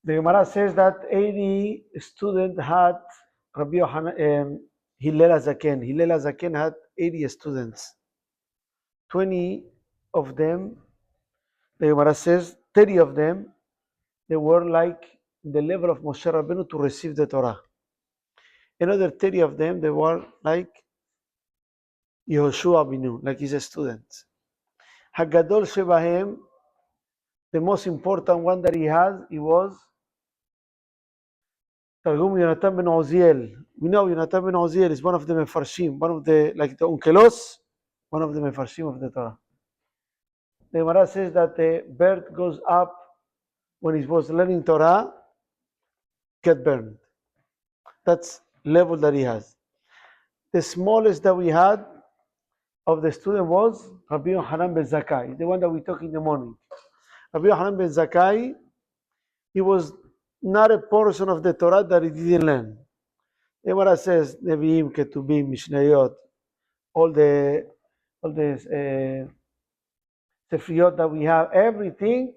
The Gemara says that 80 students had Rabbi Hillel Zaken. Hillel Zaken had 80 students. 20 of them, the Gemara says, 30 of them, they were like the level of Moshe Rabbeinu to receive the Torah. Another 30 of them, they were like Yehoshua Binu, like his students. Hagadol Shebahem, the most important one that he has, he was Targum Yonatan ben Oziel. We know Yonatan ben Oziel is one of the Mefarshim, one of the, like the Unkelos, one of the Mefarshim of the Torah. The Gemara says that the bird goes up when he was learning Torah, get burned. That's level that he has. The smallest that we had of the student was Rabbi Yohanan ben Zakkai, the one that we talk in the morning. Rabbi Yohanan ben Zakkai, he was not a portion of the Torah that he didn't learn. The Gemara says Nevi'im, Ketubim, Mishnayot, all the Sefriot that we have, everything,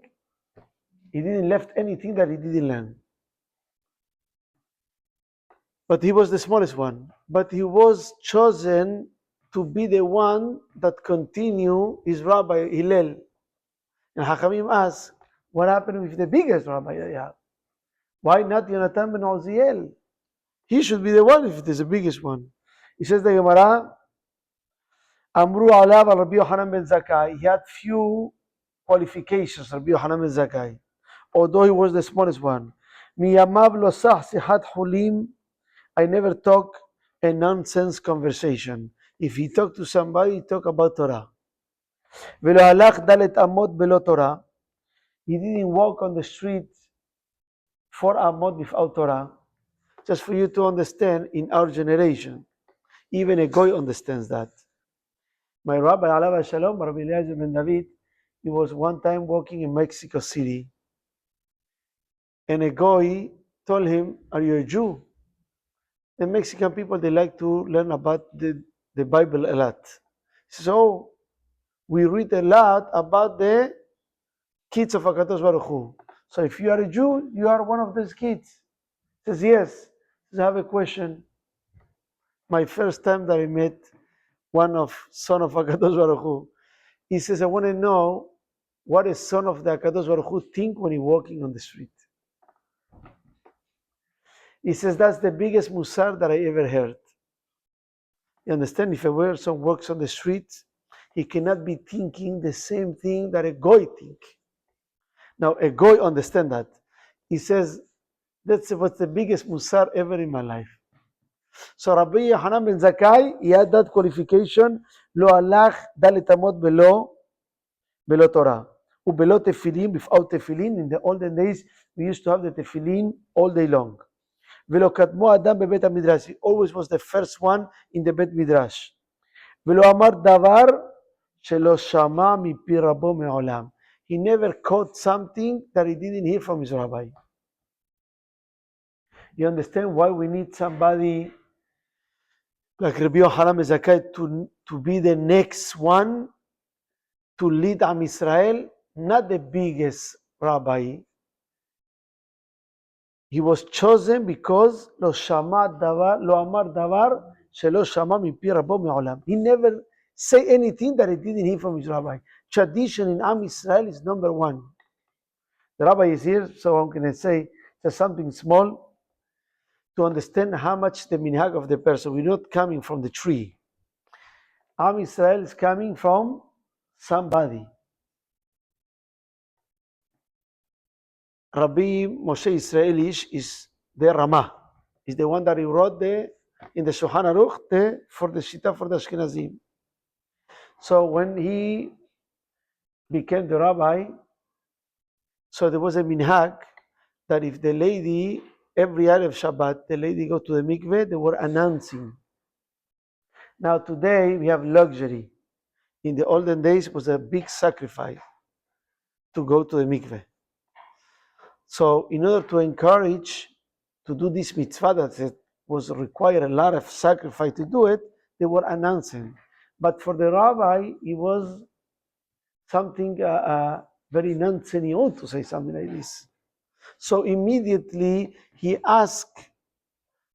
he didn't left anything that he didn't learn. But he was the smallest one. But he was chosen to be the one that continue his Rabbi Hillel. And Hachamim asked, what happened with the biggest Rabbi that you have? Why not Yonatan ben Oziel? He should be the one if it is the biggest one. He says the Gemara, Amru alav al Rabbi Yohanan ben Zakkai. He had few qualifications, Rabbi Yohanan ben Zakkai, although he was the smallest one. Miyamav lo sah sihat hulim. I never talk a nonsense conversation. If he talk to somebody, he talk about Torah. Velo halach dalet amot belo Torah. He didn't walk on the street 4 amot without Torah. Just for you to understand, in our generation, even a goy understands that. My Rabbi Alav Shalom, Rabbi Laniado ben David, he was one time walking in Mexico City, and a goy told him, "Are you a Jew?" The Mexican people, they like to learn about the Bible a lot. So we read a lot about the kids of HaKadosh Baruch Hu. So if you are a Jew, you are one of those kids. He says, yes. He says, I have a question. My first time that I met one of son of HaKadosh Baruch Hu, he says, I want to know what a son of the HaKadosh Baruch Hu think when he's walking on the street. He says, that's the biggest musar that I ever heard. You understand? If a person walks on the street, he cannot be thinking the same thing that a goy think. Now, a goy understand that. He says, that's what's the biggest musar ever in my life. So Rabbi Yohanan ben Zakkai, he had that qualification, lo halach dalet amot belo Torah. Ubelo tefillin, without tefillin. In the olden days, we used to have the tefillin all day long. Velo katmo adam bebet midrash. He always was the first one in the bet midrash. Velo amar davar shelo shama mipi rabo me'olam. He never quote something that he didn't hear from his rabbi. You understand why we need somebody like Rabbi Yohanan ben Zakkai to be the next one to lead Am Israel, not the biggest rabbi. He was chosen because lo amar davar shelo shama mipi rabo me'olam. He never say anything that he didn't hear from his rabbi. Tradition in Am Israel is number one. The rabbi is here, so I'm going to say just something small to understand how much the minhag of the person. We're not coming from the tree. Am Israel is coming from somebody. Rabbi Moshe Israelish is the Ramah. Is the one that he wrote in the Shulchan Aruch for the Shita for the Ashkenazim. So when he became the rabbi, so there was a minhag that if the lady, every Erev Shabbat, the lady go to the mikveh, they were announcing. Now today we have luxury. In the olden days it was a big sacrifice to go to the mikveh. So in order to encourage to do this mitzvah that was required a lot of sacrifice to do it, they were announcing. But for the rabbi, it was something very non-tzeniut to say something like this. So immediately he asked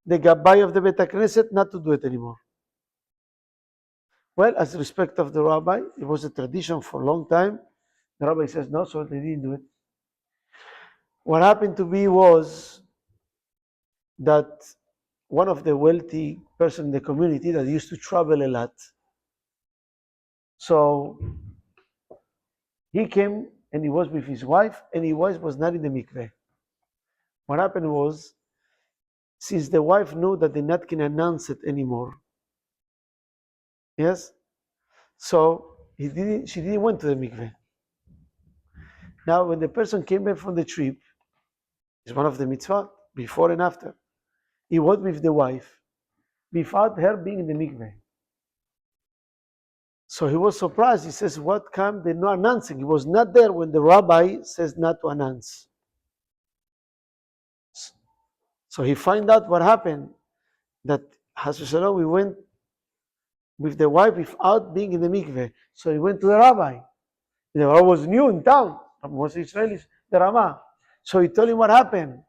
the Gabbai of the Beit HaKnesset not to do it anymore. Well, as respect of the rabbi, it was a tradition for a long time. The rabbi says no, so they didn't do it. What happened to be was that one of the wealthy person in the community that used to travel a lot. So he came and he was with his wife, and his wife was not in the mikveh. What happened was, since the wife knew that they not can announce it anymore, yes, so she didn't went to the mikveh. Now, when the person came back from the trip, it's one of the mitzvot, before and after. He went with the wife, without her being in the mikveh. So he was surprised. He says, what come? They're not announcing. He was not there when the rabbi says not to announce. So he find out what happened, that we went with the wife without being in the mikveh. So he went to the rabbi. The rabbi was new in town. Was Israeli, the Rama. So he told him what happened.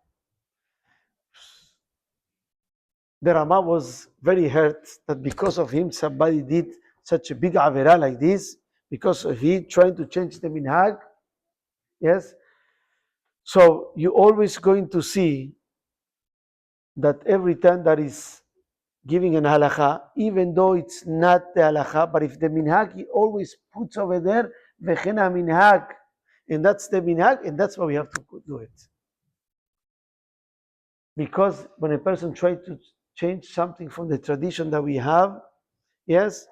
The Rama was very hurt that because of him somebody did such a big avera like this, because of he trying to change the minhag. Yes. So you always going to see that every time that is giving an halakha, even though it's not the halakha, but if the minhag, he always puts over there vechena minhag, and that's the minhag, and that's why we have to do it. Because when a person tries to change something from the tradition that we have, yes,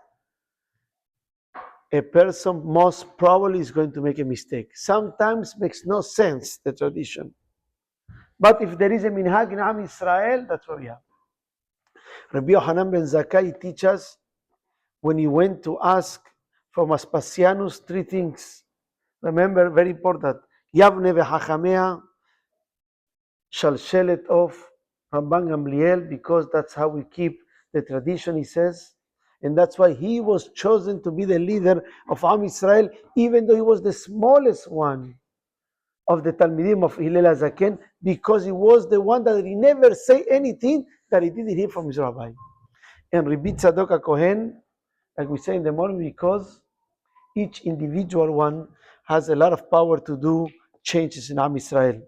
a person most probably is going to make a mistake. Sometimes makes no sense, the tradition. But if there is a minhag in Am Israel, that's what we have. Rabbi Yohanan ben Zakkai teaches when he went to ask from Aspasianus 3 things. Remember, very important. Yavne v'chachamea, shalshelet of Ramban Gamliel, because that's how we keep the tradition, he says. And that's why he was chosen to be the leader of Am Israel, even though he was the smallest one of the Talmidim of Hillel HaZaken, because he was the one that he never say anything that he didn't hear from his rabbi. And Rabbi Tzadok HaKohen, like we say in the morning, because each individual one has a lot of power to do changes in Am Israel.